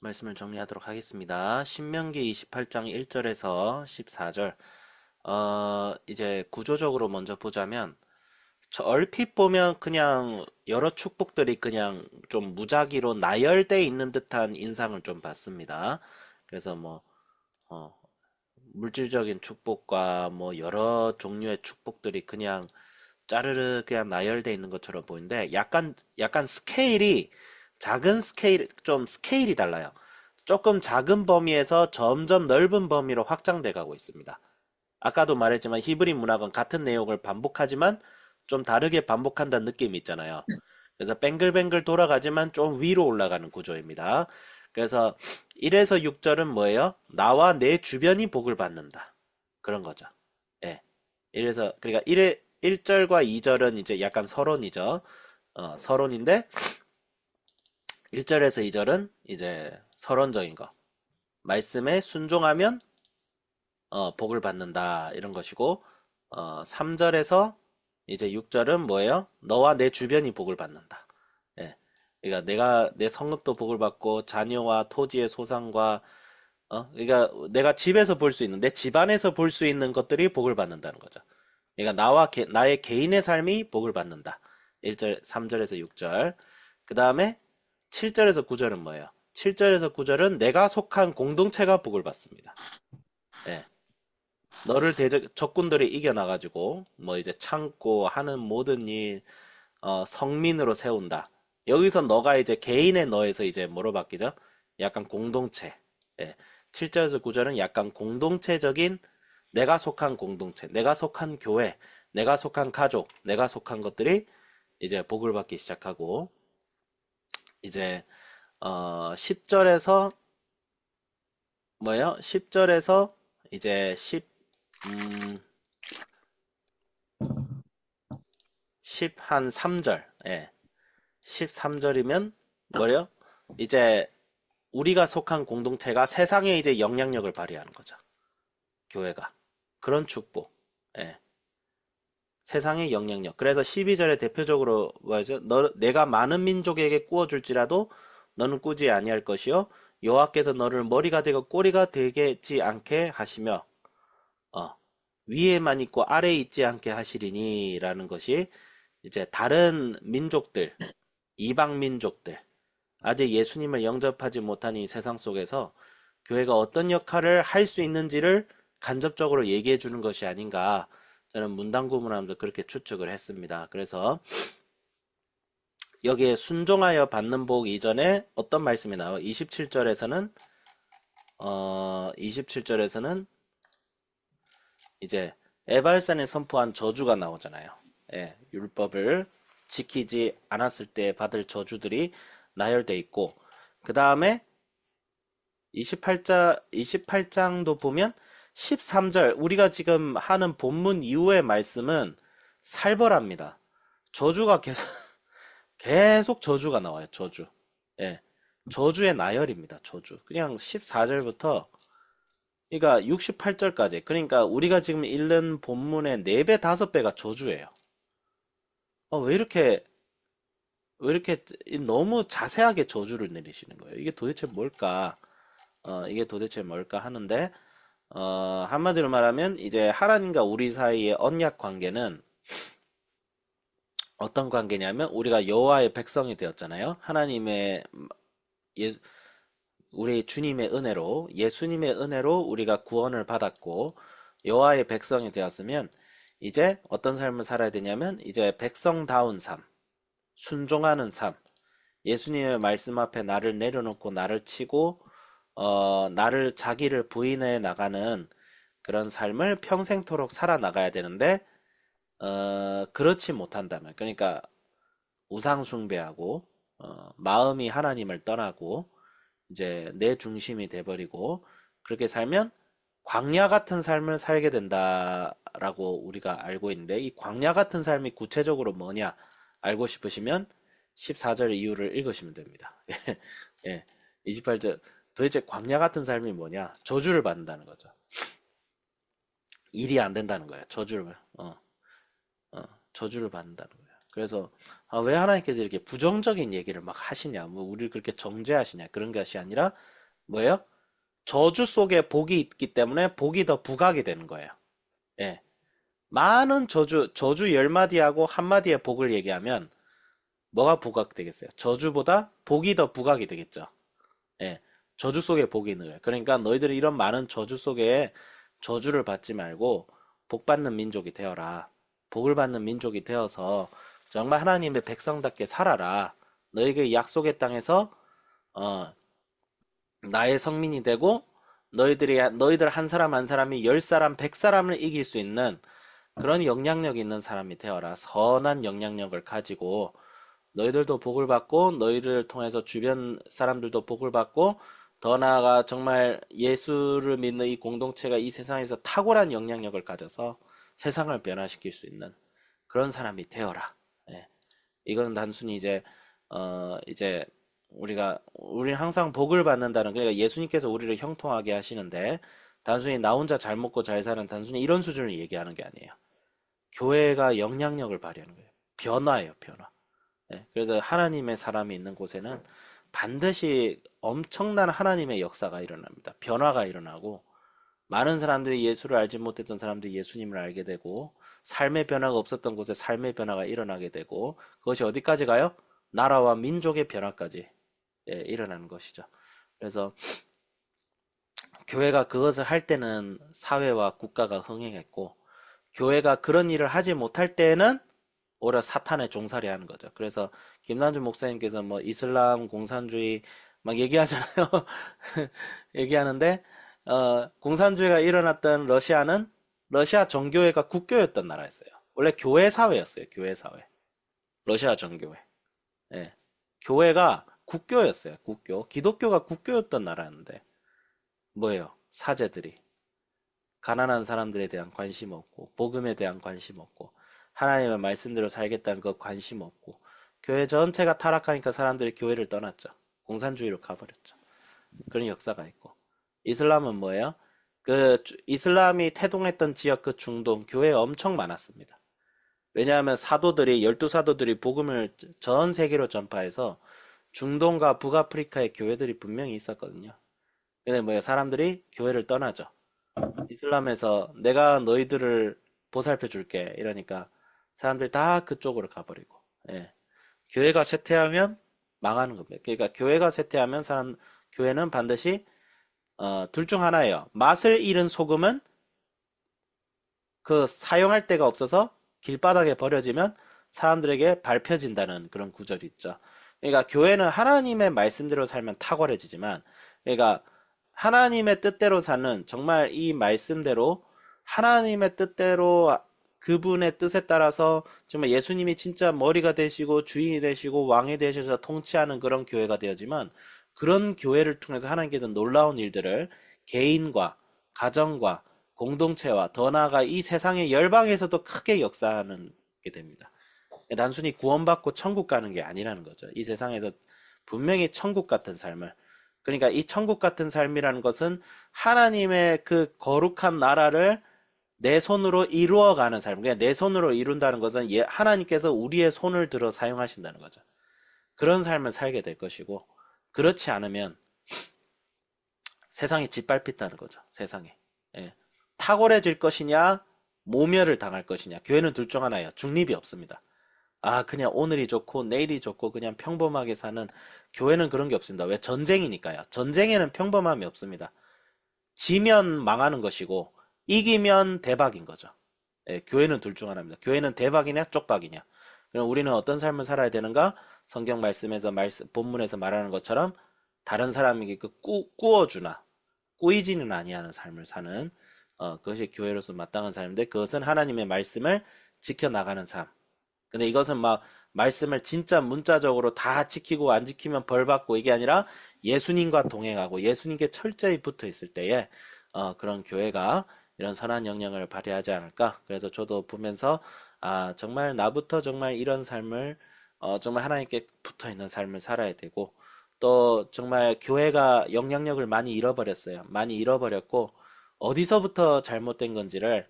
말씀을 정리하도록 하겠습니다. 신명기 28장 1절에서 14절. 이제 구조적으로 먼저 보자면, 얼핏 보면 그냥 여러 축복들이 그냥 좀 무작위로 나열돼 있는 듯한 인상을 좀 받습니다. 그래서 뭐, 어, 물질적인 축복과 뭐 여러 종류의 축복들이 그냥 짜르르 그냥 나열돼 있는 것처럼 보이는데 약간 스케일이 작은 스케일 좀 스케일이 달라요. 조금 작은 범위에서 점점 넓은 범위로 확장돼 가고 있습니다. 아까도 말했지만 히브리 문학은 같은 내용을 반복하지만 좀 다르게 반복한다는 느낌이 있잖아요. 그래서 뱅글뱅글 돌아가지만 좀 위로 올라가는 구조입니다. 그래서 1에서 6절은 뭐예요? 나와 내 주변이 복을 받는다. 그런 거죠. 예. 그러니까 1절과 2절은 이제 약간 서론이죠. 서론인데 1절에서 2절은 이제 서론적인 거. 말씀에 순종하면 복을 받는다. 이런 것이고 3절에서 이제 6절은 뭐예요? 너와 내 주변이 복을 받는다. 예. 그러니까 내가 내 성읍도 복을 받고 자녀와 토지의 소산과 그러니까 내가 집에서 볼 수 있는 내 집안에서 볼 수 있는 것들이 복을 받는다는 거죠. 그러니까 나의 개인의 삶이 복을 받는다. 1절, 3절에서 6절. 그 다음에 7절에서 9절은 뭐예요? 7절에서 9절은 내가 속한 공동체가 복을 받습니다. 예. 너를 적군들이 이겨나가지고 뭐 이제 참고 하는 모든 일 성민으로 세운다. 여기서 너가 이제 개인의 너에서 이제 뭐로 바뀌죠? 약간 공동체. 예. 7절에서 9절은 약간 공동체적인 내가 속한 공동체, 내가 속한 교회, 내가 속한 가족, 내가 속한 것들이 이제 복을 받기 시작하고 이제 10절에서 뭐예요? 10절에서 이제 10 한 3절. 예. 13절이면 뭐래요? 이제 우리가 속한 공동체가 세상에 이제 영향력을 발휘하는 거죠. 교회가. 그런 축복. 예. 세상의 영향력. 그래서 12절에 대표적으로 뭐죠? 내가 많은 민족에게 꾸어줄지라도 너는 꾸지 아니할 것이요 여호와께서 너를 머리가 되고 꼬리가 되지 않게 하시며 어, 위에만 있고 아래에 있지 않게 하시리니라는 것이 이제 다른 민족들, 이방 민족들, 아직 예수님을 영접하지 못한 이 세상 속에서 교회가 어떤 역할을 할 수 있는지를 간접적으로 얘기해 주는 것이 아닌가 저는 문단구문하면서 그렇게 추측을 했습니다. 그래서 여기에 순종하여 받는 복 이전에 어떤 말씀이 나와요? 27절에서는 이제 에발산에 선포한 저주가 나오잖아요. 예, 율법을 지키지 않았을 때 받을 저주들이 나열돼 있고 그 다음에 28장도 보면 13절 우리가 지금 하는 본문 이후의 말씀은 살벌합니다. 저주가 계속 저주가 나와요. 저주. 예. 저주의 나열입니다. 저주. 그냥 14절부터 그러니까 68절까지. 그러니까 우리가 지금 읽는 본문의 4배, 5배가 저주예요. 왜 이렇게 너무 자세하게 저주를 내리시는 거예요. 이게 도대체 뭘까 하는데 한마디로 말하면 이제 하나님과 우리 사이의 언약 관계는 어떤 관계냐면 우리가 여호와의 백성이 되었잖아요. 예, 우리 주님의 은혜로 예수님의 은혜로 우리가 구원을 받았고 여호와의 백성이 되었으면 이제 어떤 삶을 살아야 되냐면 이제 백성다운 삶, 순종하는 삶, 예수님의 말씀 앞에 나를 내려놓고 나를 치고 나를 자기를 부인해 나가는 그런 삶을 평생토록 살아나가야 되는데 그렇지 못한다면 그러니까 우상 숭배하고 마음이 하나님을 떠나고 이제 내 중심이 돼버리고 그렇게 살면 광야 같은 삶을 살게 된다라고 우리가 알고 있는데 이 광야 같은 삶이 구체적으로 뭐냐 알고 싶으시면 14절 이유를 읽으시면 됩니다. 예, 28절 도대체 광야 같은 삶이 뭐냐? 저주를 받는다는 거죠. 일이 안 된다는 거예요. 저주를 받는다는 거예요. 그래서 왜 하나님께서 이렇게 부정적인 얘기를 막 하시냐, 뭐 우리를 그렇게 정죄하시냐 그런 것이 아니라 뭐예요? 저주 속에 복이 있기 때문에 복이 더 부각이 되는 거예요. 예. 많은 저주 10마디하고 한마디의 복을 얘기하면 뭐가 부각되겠어요? 저주보다 복이 더 부각이 되겠죠. 예. 저주 속에 복이 있는 거예요. 그러니까 너희들이 이런 많은 저주 속에 저주를 받지 말고 복 받는 민족이 되어라. 복을 받는 민족이 되어서 정말 하나님의 백성답게 살아라. 너희에게 약속의 땅에서 어, 나의 성민이 되고 너희들 한 사람 한 사람이 10사람, 100사람을 이길 수 있는 그런 영향력 있는 사람이 되어라. 선한 영향력을 가지고 너희들도 복을 받고 너희들을 통해서 주변 사람들도 복을 받고 더 나아가 정말 예수를 믿는 이 공동체가 이 세상에서 탁월한 영향력을 가져서 세상을 변화시킬 수 있는 그런 사람이 되어라. 예. 이거는 단순히 이제 우리는 항상 복을 받는다는, 그러니까 예수님께서 우리를 형통하게 하시는데 단순히 나 혼자 잘 먹고 잘 사는 단순히 이런 수준을 얘기하는 게 아니에요. 교회가 영향력을 발휘하는 거예요. 변화예요, 변화. 예, 그래서 하나님의 사람이 있는 곳에는 반드시 엄청난 하나님의 역사가 일어납니다. 변화가 일어나고 많은 사람들이 예수를 알지 못했던 사람들이 예수님을 알게 되고 삶의 변화가 없었던 곳에 삶의 변화가 일어나게 되고 그것이 어디까지 가요? 나라와 민족의 변화까지 일어나는 것이죠. 그래서 교회가 그것을 할 때는 사회와 국가가 흥행했고 교회가 그런 일을 하지 못할 때에는 오히려 사탄의 종살이 하는 거죠. 그래서 김남준 목사님께서 뭐 이슬람 공산주의 막 얘기하잖아요. 얘기하는데 공산주의가 일어났던 러시아는 러시아 정교회가 국교였던 나라였어요. 원래 교회 사회였어요. 교회 사회. 러시아 정교회. 예. 교회가 국교였어요. 국교. 기독교가 국교였던 나라였는데 뭐예요? 사제들이 가난한 사람들에 대한 관심 없고 복음에 대한 관심 없고 하나님의 말씀대로 살겠다는 그 관심 없고 교회 전체가 타락하니까 사람들이 교회를 떠났죠. 공산주의로 가버렸죠. 그런 역사가 있고 이슬람은 뭐예요? 이슬람이 태동했던 지역 그 중동 교회 엄청 많았습니다. 왜냐하면 사도들이 12사도들이 복음을 전 세계로 전파해서 중동과 북아프리카의 교회들이 분명히 있었거든요. 근데 뭐예요? 사람들이 교회를 떠나죠. 이슬람에서 내가 너희들을 보살펴 줄게 이러니까 사람들이 다 그쪽으로 가버리고 예. 교회가 쇠퇴하면 망하는 겁니다. 그러니까 교회가 쇠퇴하면 교회는 반드시 둘 중 하나예요. 맛을 잃은 소금은 그 사용할 데가 없어서 길바닥에 버려지면 사람들에게 밟혀진다는 그런 구절이 있죠. 그러니까 교회는 하나님의 말씀대로 살면 탁월해지지만 그러니까 하나님의 뜻대로 사는 정말 이 말씀대로 하나님의 뜻대로 그분의 뜻에 따라서 정말 예수님이 진짜 머리가 되시고 주인이 되시고 왕이 되셔서 통치하는 그런 교회가 되어지만 그런 교회를 통해서 하나님께서 놀라운 일들을 개인과 가정과 공동체와 더 나아가 이 세상의 열방에서도 크게 역사하는 게 됩니다. 단순히 구원받고 천국 가는 게 아니라는 거죠. 이 세상에서 분명히 천국 같은 삶을 그러니까 이 천국 같은 삶이라는 것은 하나님의 그 거룩한 나라를 내 손으로 이루어가는 삶. 그냥 내 손으로 이룬다는 것은 하나님께서 우리의 손을 들어 사용하신다는 거죠. 그런 삶을 살게 될 것이고 그렇지 않으면 세상이 짓밟힌다는 거죠. 세상에. 예. 탁월해질 것이냐 모멸을 당할 것이냐. 교회는 둘 중 하나예요. 중립이 없습니다. 그냥 오늘이 좋고 내일이 좋고 그냥 평범하게 사는 교회는 그런 게 없습니다. 왜? 전쟁이니까요. 전쟁에는 평범함이 없습니다. 지면 망하는 것이고 이기면 대박인 거죠. 예, 교회는 둘 중 하나입니다. 교회는 대박이냐 쪽박이냐. 그럼 우리는 어떤 삶을 살아야 되는가? 성경 말씀에서 본문에서 말하는 것처럼 다른 사람에게 꾸어주나 꾸이지는 아니하는 삶을 사는 그것이 교회로서 마땅한 삶인데 그것은 하나님의 말씀을 지켜나가는 삶. 근데 이것은 막 말씀을 진짜 문자적으로 다 지키고 안 지키면 벌 받고 이게 아니라 예수님과 동행하고 예수님께 철저히 붙어 있을 때에 그런 교회가 이런 선한 영향을 발휘하지 않을까. 그래서 저도 보면서 정말 나부터 정말 이런 삶을 정말 하나님께 붙어 있는 삶을 살아야 되고 또 정말 교회가 영향력을 많이 잃어버렸어요. 많이 잃어버렸고 어디서부터 잘못된 건지를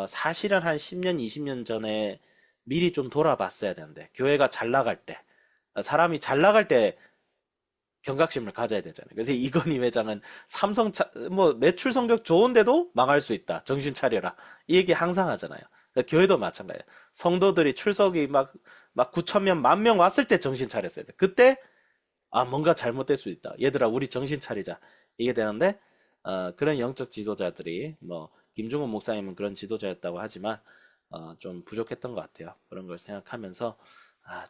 사실은 한 10년, 20년 전에 미리 좀 돌아봤어야 되는데, 교회가 잘 나갈 때, 사람이 잘 나갈 때 경각심을 가져야 되잖아요. 그래서 이건희 회장은 뭐 매출 성적 좋은데도 망할 수 있다. 정신 차려라. 이 얘기 항상 하잖아요. 그러니까 교회도 마찬가지예요. 성도들이 출석이 막 9천 명, 10,000명 왔을 때 정신 차렸어야 돼. 그때 뭔가 잘못될 수 있다. 얘들아, 우리 정신 차리자. 이게 되는데, 그런 영적 지도자들이, 뭐, 김중훈 목사님은 그런 지도자였다고 하지만, 좀 부족했던 것 같아요. 그런 걸 생각하면서,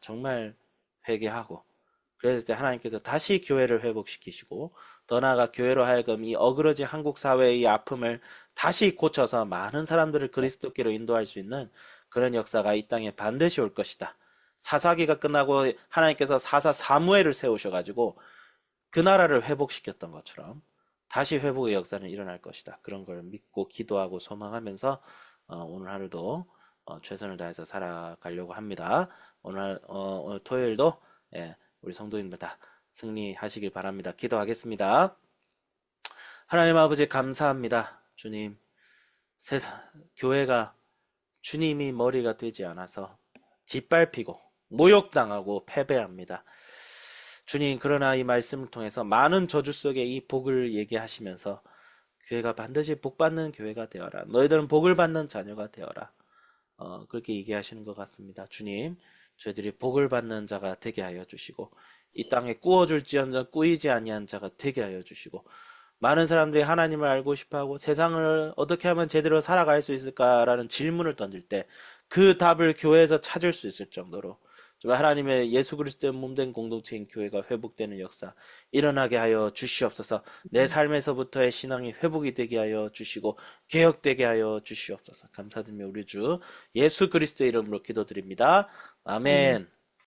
정말 회개하고, 그랬을 때 하나님께서 다시 교회를 회복시키시고, 더 나아가 교회로 하여금 이 어그러진 한국 사회의 이 아픔을 다시 고쳐서 많은 사람들을 그리스도께로 인도할 수 있는 그런 역사가 이 땅에 반드시 올 것이다. 사사기가 끝나고 하나님께서 사사 사무엘을 세우셔가지고 그 나라를 회복시켰던 것처럼 다시 회복의 역사는 일어날 것이다. 그런 걸 믿고 기도하고 소망하면서 오늘 하루도 최선을 다해서 살아가려고 합니다. 오늘 토요일도 우리 성도님들 다 승리하시길 바랍니다. 기도하겠습니다. 하나님 아버지 감사합니다. 주님, 교회가 주님이 머리가 되지 않아서 짓밟히고 모욕당하고 패배합니다. 주님, 그러나 이 말씀을 통해서 많은 저주 속에 이 복을 얘기하시면서 교회가 반드시 복받는 교회가 되어라. 너희들은 복을 받는 자녀가 되어라. 그렇게 얘기하시는 것 같습니다. 주님, 저희들이 복을 받는 자가 되게 하여 주시고 이 땅에 꾸어줄지언정 꾸이지 아니한 자가 되게 하여 주시고 많은 사람들이 하나님을 알고 싶어하고 세상을 어떻게 하면 제대로 살아갈 수 있을까라는 질문을 던질 때 그 답을 교회에서 찾을 수 있을 정도로 정말 하나님의 예수 그리스도의 몸된 공동체인 교회가 회복되는 역사 일어나게 하여 주시옵소서. 내 삶에서부터의 신앙이 회복이 되게 하여 주시고 개혁되게 하여 주시옵소서. 감사드리며 우리 주 예수 그리스도의 이름으로 기도드립니다. 아멘.